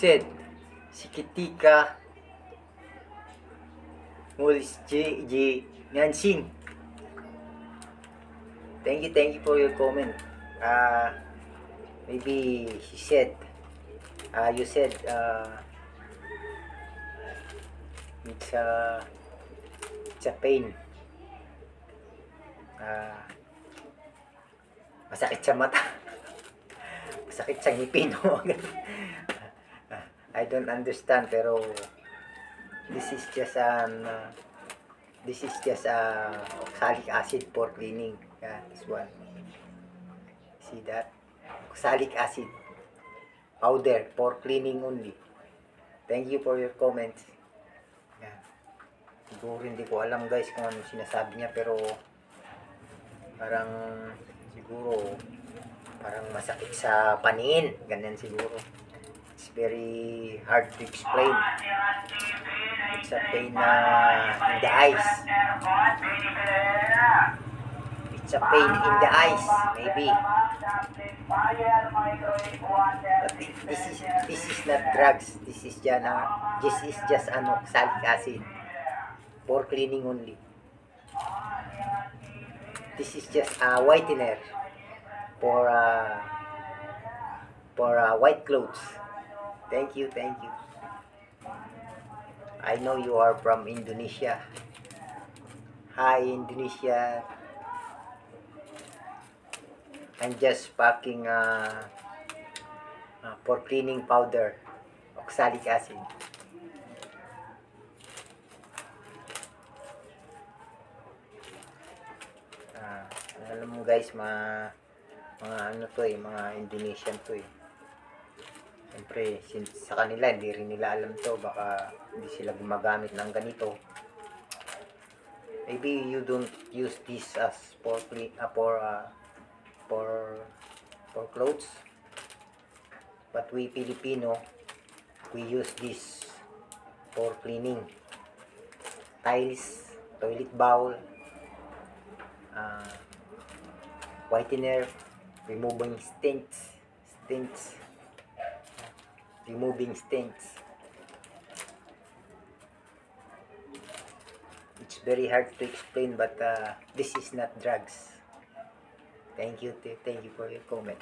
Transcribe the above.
said, Sikitika Mulis J. Nansing. Thank you for your comment. Maybe she said, you said, it's a pain. Masakit sa mata. Masakit sa ngipin. I don't understand, pero this is just oxalic acid for cleaning. Yeah, this one. See that? Oxalic acid powder for cleaning only. Thank you for your comments. Yeah. Siguro hindi ko alam guys kung ano sinasabi niya, pero parang siguro parang masakit sa paningin. Ganyan siguro. It's very hard to explain. It's a pain in the eyes. It's a pain in the eyes, maybe. But this is not drugs. This is just an oxalic acid for cleaning only. This is just a whitener for white clothes. Thank you. I know you are from Indonesia. Hi, Indonesia. I'm just packing for cleaning powder, oxalic acid. Alam mo guys, mga ano to mga Indonesian to Siyempre, sa kanila, hindi rin nila alam to. Baka hindi sila gumagamit ng ganito. Maybe you don't use this as for clothes. But we Filipino, we use this for cleaning. Tiles, toilet bowl, whitener, removing stains. It's very hard to explain, but this is not drugs. Thank you for your comment.